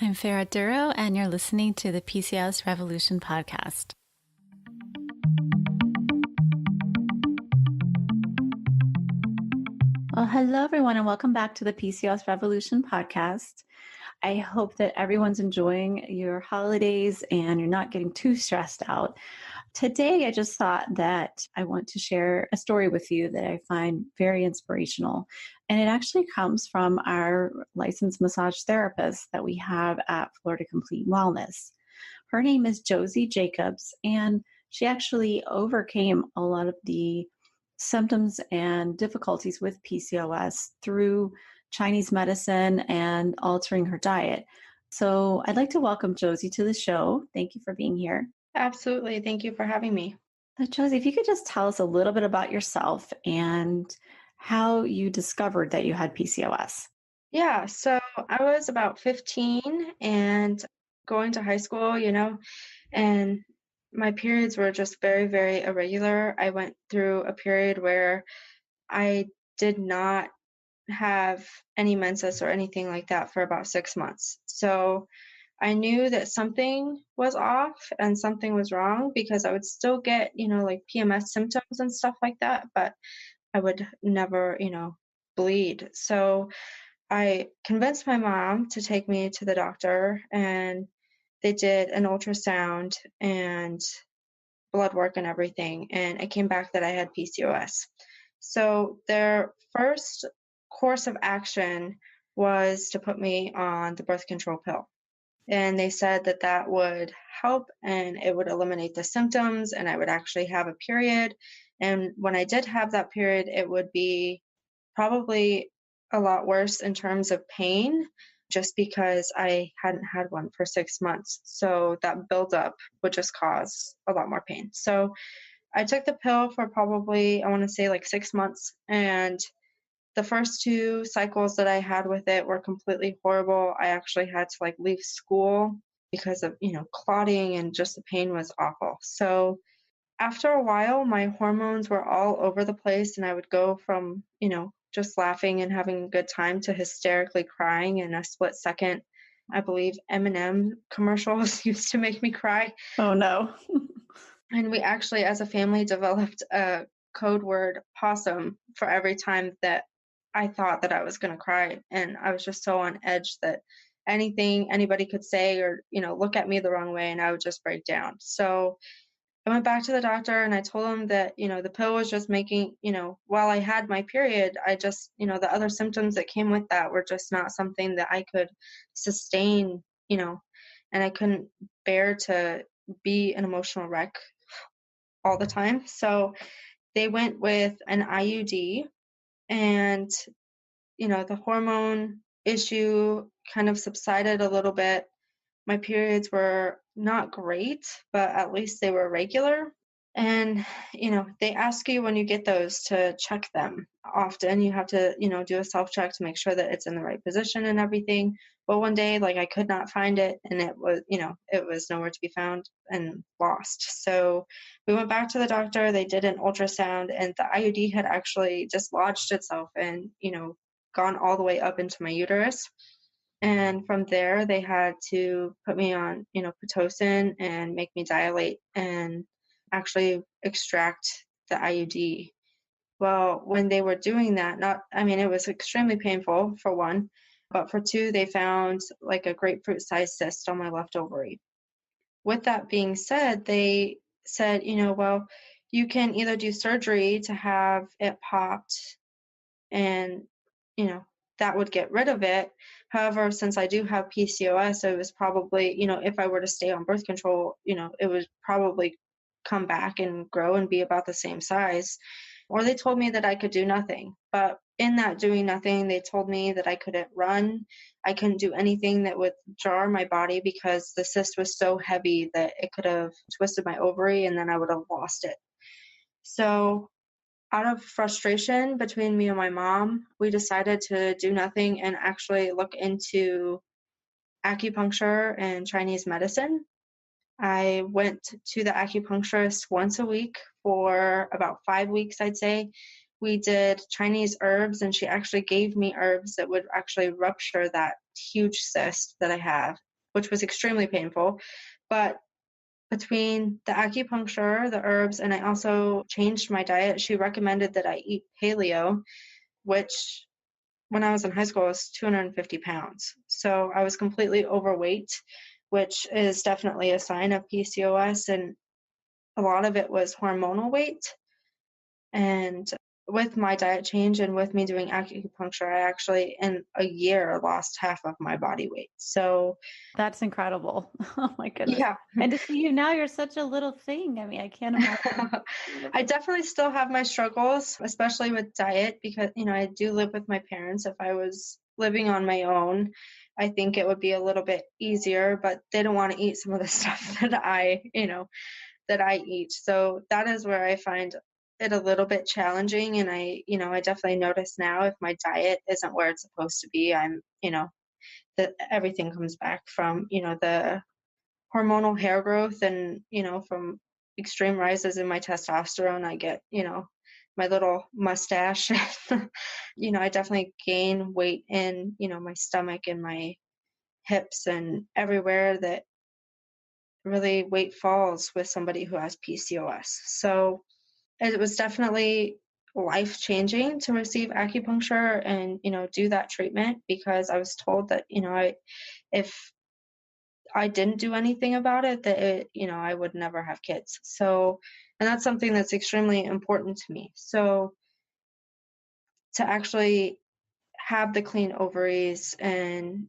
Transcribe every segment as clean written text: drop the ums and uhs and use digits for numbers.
I'm Farah Duro, and you're listening to the PCOS Revolution podcast. Well, hello, everyone, and welcome back to the PCOS Revolution podcast. I hope that everyone's enjoying your holidays and you're not getting too stressed out. Today, I just thought that I want to share a story with you that I find very inspirational. And it actually comes from our licensed massage therapist that we have at Florida Complete Wellness. Her name is Joesee Jacobs, and she actually overcame a lot of the symptoms and difficulties with PCOS through Chinese medicine and altering her diet. So I'd like to welcome Joesee to the show. Thank you for being here. Absolutely. Thank you for having me. So Joesee, if you could just tell us a little bit about yourself and how you discovered that you had PCOS. Yeah, so I was about 15 and going to high school, and my periods were just very, very irregular. I went through a period where I did not have any menses or anything like that for about 6 months. So I knew that something was off and something was wrong because I would still get, like PMS symptoms and stuff like that, but I would never, bleed. So I convinced my mom to take me to the doctor, and they did an ultrasound and blood work and everything, and it came back that I had PCOS. So their first course of action was to put me on the birth control pill. And they said that that would help and it would eliminate the symptoms and I would actually have a period. And when I did have that period, it would be probably a lot worse in terms of pain just because I hadn't had one for 6 months. So that buildup would just cause a lot more pain. So I took the pill for probably, I want to say like 6 months. And the first 2 cycles that I had with it were completely horrible. I actually had to like leave school because of, clotting, and just the pain was awful. So after a while, my hormones were all over the place, and I would go from, just laughing and having a good time to hysterically crying in a split second. I believe M&M commercials used to make me cry. Oh, no. And we actually, as a family, developed a code word possum for every time that I thought that I was going to cry. And I was just so on edge that anything anybody could say or, look at me the wrong way, and I would just break down. So I went back to the doctor and I told him that, the pill was just making, while I had my period, I just, the other symptoms that came with that were just not something that I could sustain, and I couldn't bear to be an emotional wreck all the time. So they went with an IUD, and, the hormone issue kind of subsided a little bit. My periods were not great, but at least they were regular. And, they ask you when you get those to check them. Often you have to, do a self-check to make sure that it's in the right position and everything. But one day, like, I could not find it, and it was nowhere to be found and lost. So we went back to the doctor. They did an ultrasound, and the IUD had actually dislodged itself and, gone all the way up into my uterus. And from there, they had to put me on, Pitocin and make me dilate and actually extract the IUD. Well, when they were doing that, it was extremely painful for one, but for two, they found like a grapefruit-sized cyst on my left ovary. With that being said, they said, well, you can either do surgery to have it popped and, that would get rid of it. However, since I do have PCOS, it was probably, if I were to stay on birth control, it would probably come back and grow and be about the same size. Or they told me that I could do nothing. But in that doing nothing, they told me that I couldn't run. I couldn't do anything that would jar my body because the cyst was so heavy that it could have twisted my ovary and then I would have lost it. So out of frustration between me and my mom, we decided to do nothing and actually look into acupuncture and Chinese medicine. I went to the acupuncturist once a week for about 5 weeks, I'd say. We did Chinese herbs, and she actually gave me herbs that would actually rupture that huge cyst that I have. which was extremely painful. But between the acupuncture, the herbs, and I also changed my diet, she recommended that I eat paleo, which when I was in high school, I was 250 pounds. So I was completely overweight, which is definitely a sign of PCOS. And a lot of it was hormonal weight. And with my diet change and with me doing acupuncture, I actually, in a year, lost half of my body weight. So, That's incredible. Oh my goodness. yeah. And to see you now, you're such a little thing. I mean, I can't imagine. I definitely still have my struggles, especially with diet, because, I do live with my parents. If I was living on my own, I think it would be a little bit easier, but they don't want to eat some of the stuff that I eat. So that is where I find it a little bit challenging. And I definitely notice now if my diet isn't where it's supposed to be, that everything comes back from, the hormonal hair growth and, from extreme rises in my testosterone. I get, my little mustache. I definitely gain weight in, my stomach and my hips and everywhere that really weight falls with somebody who has PCOS. So it was definitely life changing to receive acupuncture and, do that treatment because I was told that, if I didn't do anything about it, that I would never have kids. So, and that's something that's extremely important to me. So to actually have the clean ovaries and,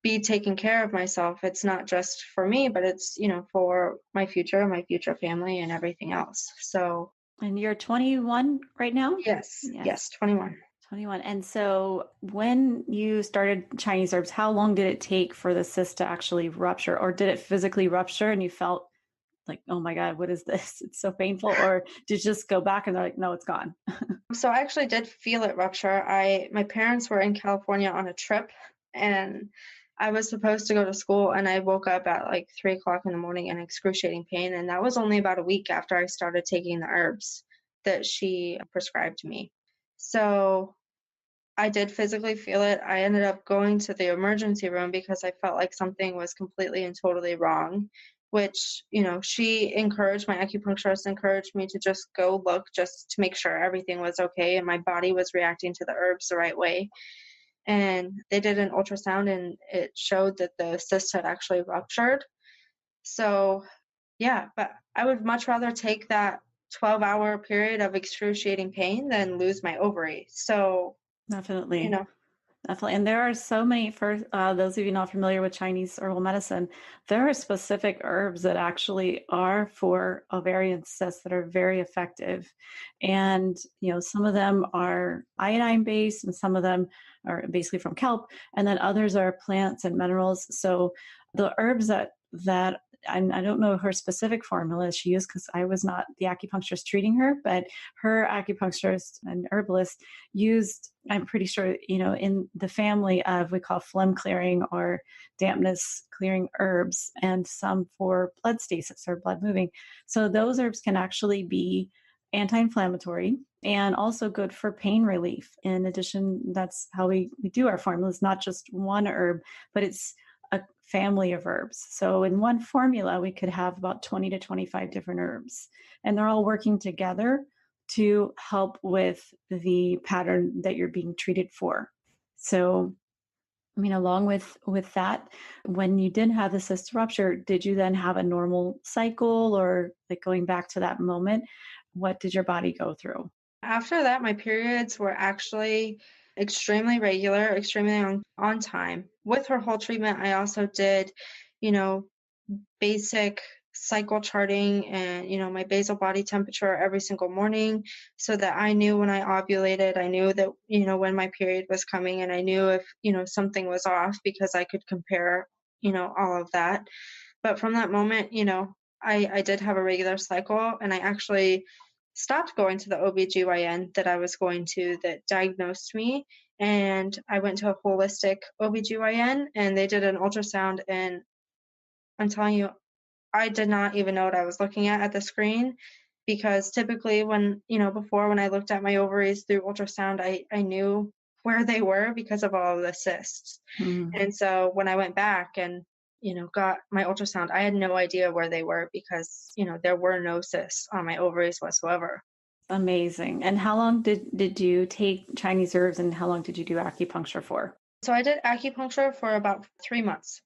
be taking care of myself, it's not just for me, but it's, for my future family and everything else. So, And you're 21 right now? yes, Yes, yes, 21. 21. And so when you started Chinese herbs, how long did it take for the cyst to actually rupture? Or did it physically rupture and you felt like, oh my God, what is this? It's so painful. Or did you just go back and they're like, no, it's gone? So I actually did feel it rupture. My parents were in California on a trip and I was supposed to go to school and I woke up at like 3 o'clock in the morning in excruciating pain. And that was only about a week after I started taking the herbs that she prescribed me. So I did physically feel it. I ended up going to the emergency room because I felt like something was completely and totally wrong, which, my acupuncturist encouraged me to just go look just to make sure everything was okay and my body was reacting to the herbs the right way. And they did an ultrasound and it showed that the cyst had actually ruptured. So, yeah, but I would much rather take that 12-hour period of excruciating pain than lose my ovary. So, you Definitely. know, Definitely. And there are so many, for those of you not familiar with Chinese herbal medicine, there are specific herbs that actually are for ovarian cysts that are very effective. And, some of them are iodine based and some of them are basically from kelp. And then others are plants and minerals. So the herbs that I don't know her specific formula she used because I was not the acupuncturist treating her, but her acupuncturist and herbalist used, I'm pretty sure, in the family of we call phlegm clearing or dampness clearing herbs, and some for blood stasis or blood moving. So those herbs can actually be anti-inflammatory and also good for pain relief. In addition, that's how we do our formulas, not just one herb, but it's a family of herbs. So in one formula, we could have about 20 to 25 different herbs, and they're all working together to help with the pattern that you're being treated for. So, I mean, along with that, when you did have the cyst rupture, did you then have a normal cycle, or like going back to that moment, what did your body go through? after that, my periods were actually extremely regular, extremely on time. With her whole treatment, I also did, you know, basic cycle charting and, my basal body temperature every single morning so that I knew when I ovulated, I knew that, when my period was coming and I knew if, something was off because I could compare, all of that. But from that moment, I did have a regular cycle and I actually stopped going to the OBGYN that I was going to that diagnosed me. And I went to a holistic OBGYN and they did an ultrasound. And I'm telling you, I did not even know what I was looking at the screen because typically before when I looked at my ovaries through ultrasound, I knew where they were because of all of the cysts. Mm. And so when I went back and got my ultrasound, I had no idea where they were because, there were no cysts on my ovaries whatsoever. Amazing. And how long did you take Chinese herbs and how long did you do acupuncture for? So I did acupuncture for about 3 months.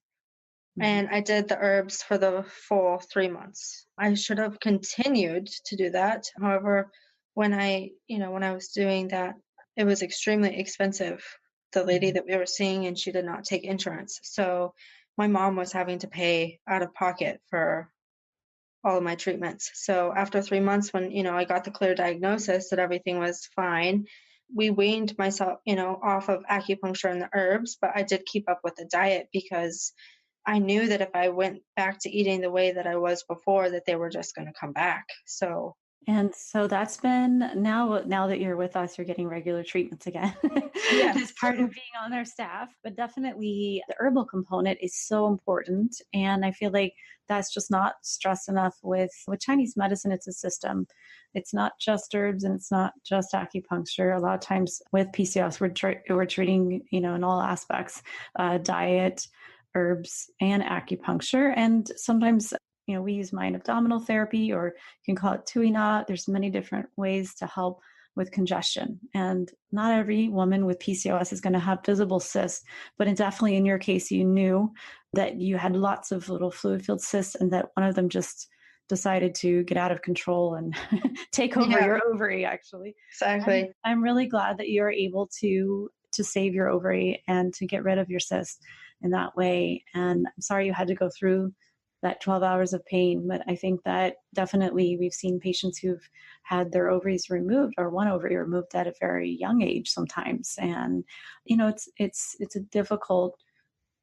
Mhm. And I did the herbs for the full 3 months. I should have continued to do that. However, when I was doing that, it was extremely expensive. The lady Mhm. that we were seeing, and she did not take insurance. So my mom was having to pay out of pocket for all of my treatments. So after 3 months, when, I got the clear diagnosis that everything was fine, we weaned myself, off of acupuncture and the herbs, but I did keep up with the diet because I knew that if I went back to eating the way that I was before, that they were just going to come back. So, And so that's been now that you're with us, you're getting regular treatments again. As yes. part of being on our staff, but definitely the herbal component is so important. And I feel like that's just not stressed enough with Chinese medicine. It's a system. It's not just herbs and it's not just acupuncture. A lot of times with PCOS, we're treating, in all aspects, diet, herbs, and acupuncture. And sometimes we use mind abdominal therapy, or you can call it tuina. There's many different ways to help with congestion. And not every woman with PCOS is going to have visible cysts, but definitely in your case, you knew that you had lots of little fluid filled cysts and that one of them just decided to get out of control and take over Yeah, your ovary, actually. exactly. I'm really glad that you're able to save your ovary and to get rid of your cysts in that way. And I'm sorry you had to go through that 12 hours of pain. But I think that definitely we've seen patients who've had their ovaries removed or one ovary removed at a very young age sometimes. And, it's a difficult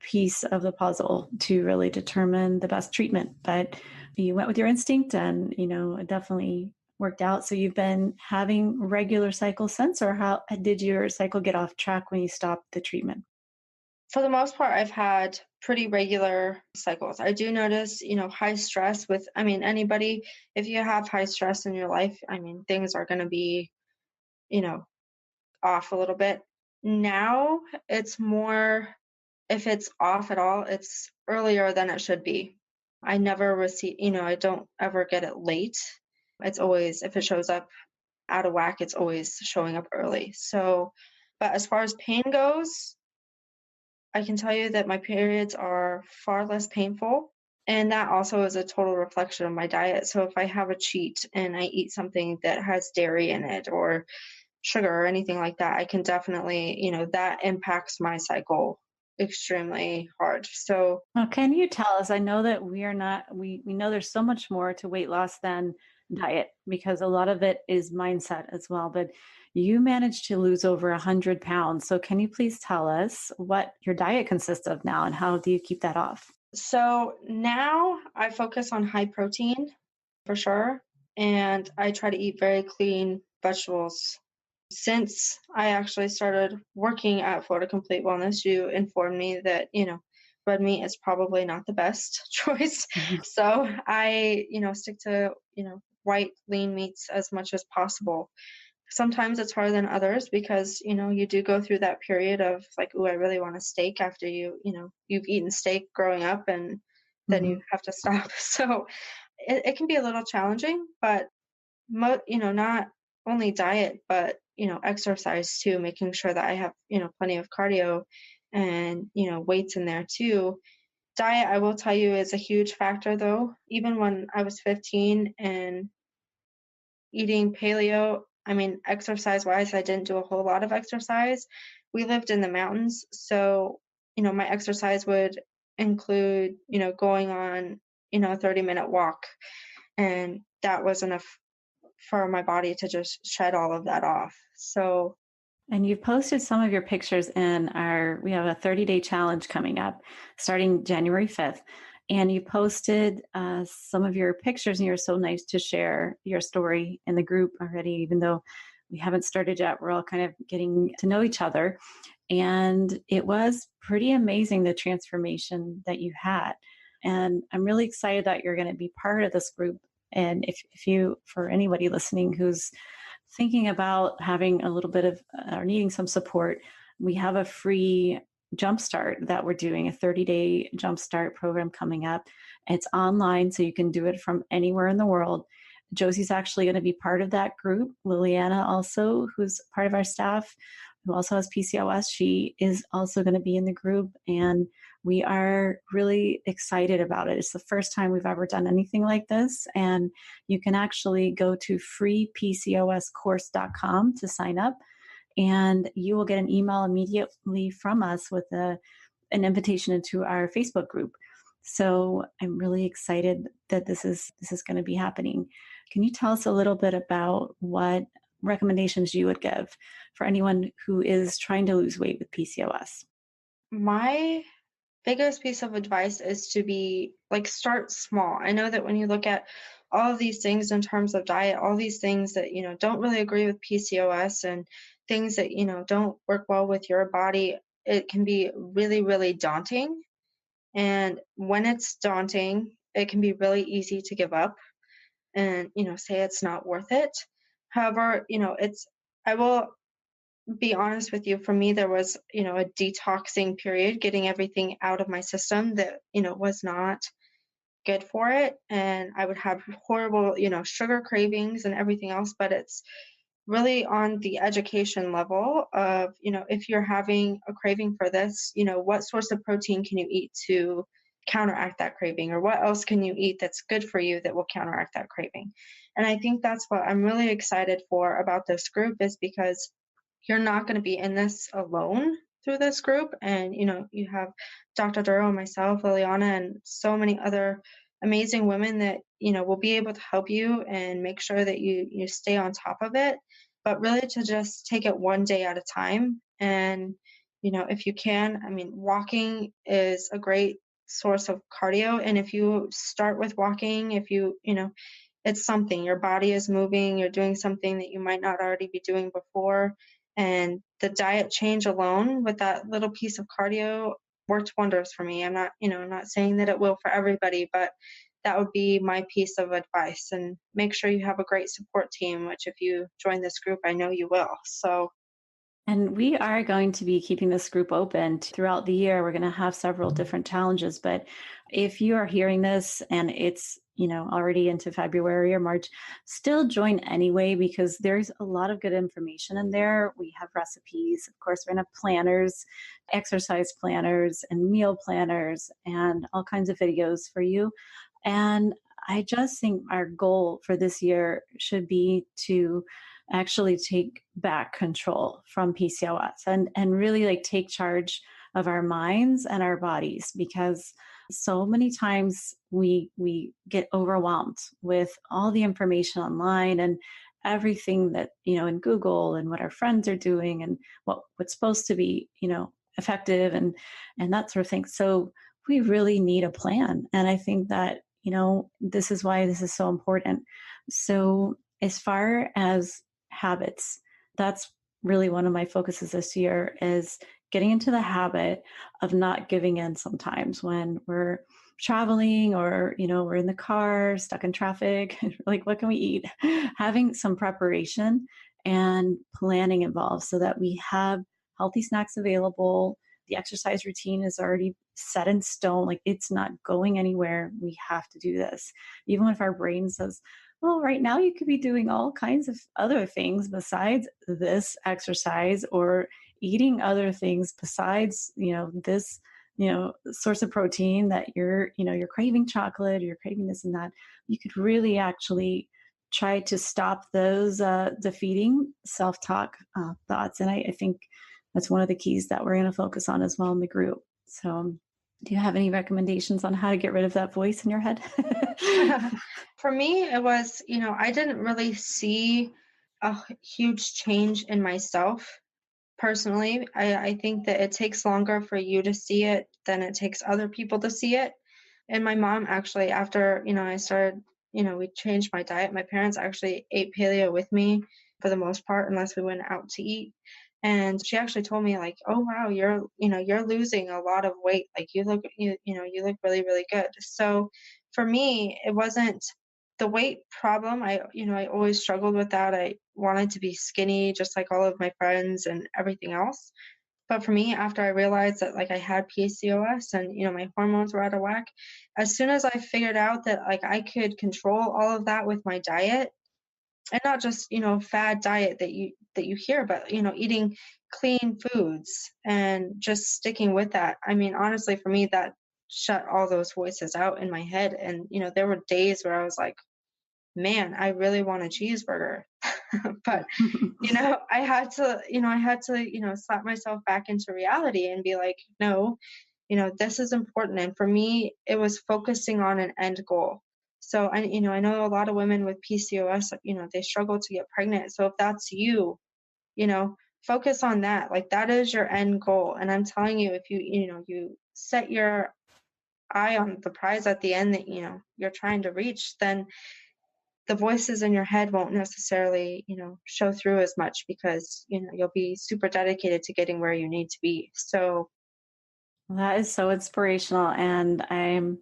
piece of the puzzle to really determine the best treatment. But you went with your instinct and, it definitely worked out. So you've been having regular cycles since, or how did your cycle get off track when you stopped the treatment? For the most part, I've had pretty regular cycles. I do notice, high stress anybody, if you have high stress in your life, things are going to be, you know, off a little bit. Now it's more, if it's off at all, it's earlier than it should be. I never receive, I don't ever get it late. It's always, if it shows up out of whack, it's always showing up early. So, but as far as pain goes, I can tell you that my periods are far less painful. And that also is a total reflection of my diet. So if I have a cheat and I eat something that has dairy in it or sugar or anything like that, I can definitely, that impacts my cycle extremely hard. So, Well, can you tell us? I know that we are not, we know there's so much more to weight loss than diet because a lot of it is mindset as well. But you managed to lose over 100 pounds. So can you please tell us what your diet consists of now and how do you keep that off? so now I focus on high protein for sure. And I try to eat very clean vegetables. Since I actually started working at Florida Complete Wellness, you informed me that, red meat is probably not the best choice. Mhm. So I, stick to, white lean meats as much as possible. Sometimes it's harder than others because, you do go through that period of like, oh, I really want a steak after you've eaten steak growing up and then you Mhm. have to stop. So it can be a little challenging, but not only diet, but, exercise too, making sure that I have, plenty of cardio and, weights in there too. Diet, I will tell you, is a huge factor though. Even when I was 15 and eating paleo, exercise wise, I didn't do a whole lot of exercise. We lived in the mountains. So, my exercise would include, going on, a 30-minute walk. And that was enough for my body to just shed all of that off. So, And you've posted some of your pictures in we have a 30-day challenge coming up starting January 5th. And you posted some of your pictures, and you're so nice to share your story in the group already, even though we haven't started yet. We're all kind of getting to know each other. And it was pretty amazing the transformation that you had. And I'm really excited that you're going to be part of this group. And if you, for anybody listening who's thinking about having a little bit of or needing some support, we have a free jumpstart that we're doing, a 30-day jumpstart program coming up. It's online, so you can do it from anywhere in the world. Josie's actually going to be part of that group. Liliana also, who's part of our staff, who also has PCOS, she is also going to be in the group. And we are really excited about it. It's the first time we've ever done anything like this. And you can actually go to freepcoscourse.com to sign up. And you will get an email immediately from us with an invitation into our Facebook group. So I'm really excited that this is going to be happening. Can you tell us a little bit about what recommendations you would give for anyone who is trying to lose weight with PCOS? My biggest piece of advice is to be like, start small. I know that when you look at all of these things in terms of diet, all these things that, don't really agree with PCOS and things that, don't work well with your body, it can be really, really daunting. And when it's daunting, it can be really easy to give up and, say it's not worth it. However, I will be honest with you, for me, there was, a detoxing period, getting everything out of my system that, was not good for it. And I would have horrible, sugar cravings and everything else. But it's really on the education level of, if you're having a craving for this, what source of protein can you eat to counteract that craving? Or what else can you eat that's good for you that will counteract that craving? And I think that's what I'm really excited for about this group, is because you're not going to be in this alone through this group. And, you have Dr. Duro, myself, Liliana, and so many other amazing women that, will be able to help you and make sure that you stay on top of it, but really to just take it one day at a time. And, if you can, I mean, walking is a great source of cardio. And if you start with walking, if it's something, your body is moving, you're doing something that you might not already be doing before. And the diet change alone with that little piece of cardio worked wonders for me. I'm not saying that it will for everybody, but that would be my piece of advice. And make sure you have a great support team, which if you join this group, I know you will. So And we are going to be keeping this group open throughout the year. We're going to have several different challenges, but if you are hearing this and it's, already into February or March, still join anyway, because there's a lot of good information in there. We have recipes. Of course, we're going to have planners, exercise planners and meal planners and all kinds of videos for you. And I just think our goal for this year should be to actually take back control from PCOS and really like take charge of our minds and our bodies, because so many times we get overwhelmed with all the information online and everything that, in Google and what our friends are doing and what's supposed to be, effective and that sort of thing. So we really need a plan. And I think that, this is why this is so important. So as far as habits, that's really one of my focuses this year, is getting into the habit of not giving in sometimes when we're traveling or, we're in the car stuck in traffic. Like, what can we eat? Having some preparation and planning involved so that we have healthy snacks available. The exercise routine is already set in stone. Like, it's not going anywhere. We have to do this. Even if our brain says, well, right now you could be doing all kinds of other things besides this exercise, or eating other things besides, this, source of protein that you're craving chocolate, or you're craving this and that. You could really actually try to stop those defeating self-talk thoughts. And I think that's one of the keys that we're going to focus on as well in the group. So do you have any recommendations on how to get rid of that voice in your head? for me, it was, I didn't really see a huge change in myself personally. I think that it takes longer for you to see it than it takes other people to see it. And my mom actually, after, I started, we changed my diet. My parents actually ate paleo with me for the most part, unless we went out to eat. And she actually told me, like, oh wow, you're losing a lot of weight. Like, you look, you look really, really good. So for me, it wasn't the weight problem. I always struggled with that. I wanted to be skinny, just like all of my friends and everything else. But for me, after I realized that like I had PCOS and my hormones were out of whack, as soon as I figured out that like I could control all of that with my diet, and not just fad diet that you hear, but eating clean foods and just sticking with that. I mean, honestly, for me, that shut all those voices out in my head. And there were days where I was like, man, I really want a cheeseburger. But I had to slap myself back into reality and be like, no, this is important. And for me, it was focusing on an end goal. So I know a lot of women with PCOS, they struggle to get pregnant. So if that's you know, focus on that. Like that is your end goal. And I'm telling you, if you set your eye on the prize at the end that you're trying to reach, then the voices in your head won't necessarily show through as much, because you'll be super dedicated to getting where you need to be. So That is so inspirational. And I'm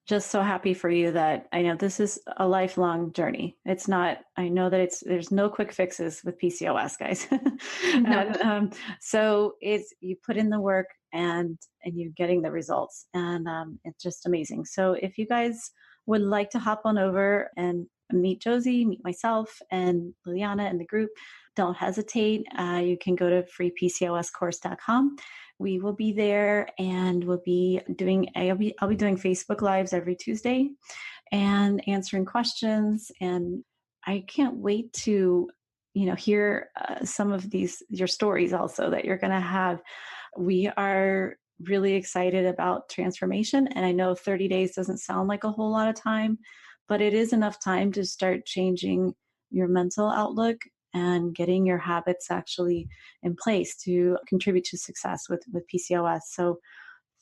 just so happy for you that I know this is a lifelong journey. It's not, I know that there's no quick fixes with PCOS, guys. no. And, so you put in the work and you're getting the results. And it's just amazing. So if you guys would like to hop on over and meet Joesee, meet myself and Liliana and the group, don't hesitate. You can go to freepcoscourse.com. We will be there, and I'll be doing Facebook Lives every Tuesday and answering questions. And I can't wait to, hear some of your stories also that you're going to have. We are really excited about transformation. And I know 30 days doesn't sound like a whole lot of time, but it is enough time to start changing your mental outlook and getting your habits actually in place to contribute to success with PCOS. So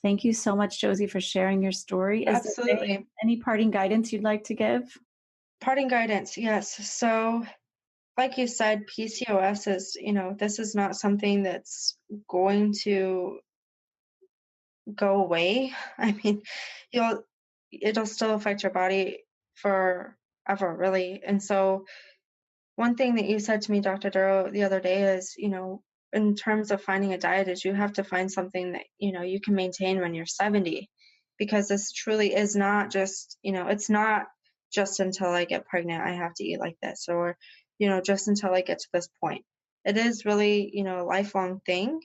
thank you so much, Joesee, for sharing your story. Is there Absolutely. any parting guidance you'd like to give? Parting guidance, yes. So like you said, PCOS is, this is not something that's going to go away. I mean, you'll it'll still affect your body forever, really. And so one thing that you said to me, Dr. Duro, the other day is, in terms of finding a diet, is you have to find something that, you can maintain when you're 70, because this truly is not just, it's not just until I get pregnant, I have to eat like this, or, just until I get to this point. It is really, a lifelong thing.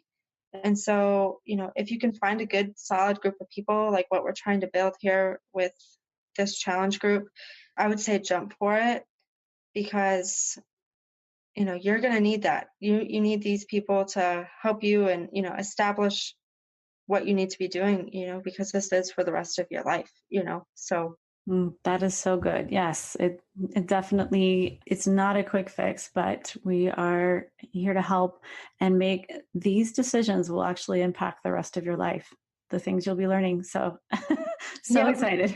And so, if you can find a good, solid group of people, like what we're trying to build here with this challenge group, I would say jump for it, because you're going to need that. You need these people to help you and establish what you need to be doing, because this is for the rest of your life, so That is so good. Yes, it definitely, it's not a quick fix, but we are here to help and make these decisions will actually impact the rest of your life, the things you'll be learning. So, so yep. excited.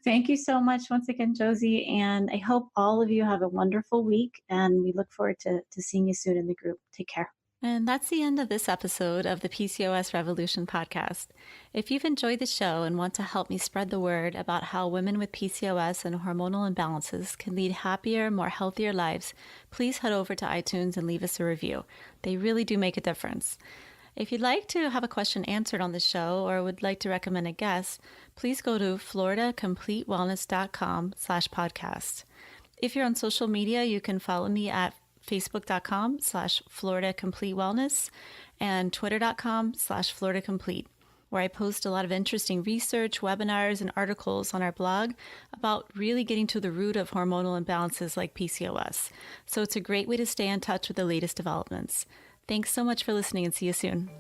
Thank you so much once again, Joesee. And I hope all of you have a wonderful week, and we look forward to seeing you soon in the group. Take care. And that's the end of this episode of the PCOS Revolution podcast. If you've enjoyed the show and want to help me spread the word about how women with PCOS and hormonal imbalances can lead happier, more healthier lives, please head over to iTunes and leave us a review. They really do make a difference. If you'd like to have a question answered on the show or would like to recommend a guest, please go to floridacompletewellness.com/podcast. If you're on social media, you can follow me at facebook.com/Florida Complete Wellness and twitter.com/Florida Complete, where I post a lot of interesting research, webinars, and articles on our blog about really getting to the root of hormonal imbalances like PCOS. So it's a great way to stay in touch with the latest developments. Thanks so much for listening, and see you soon.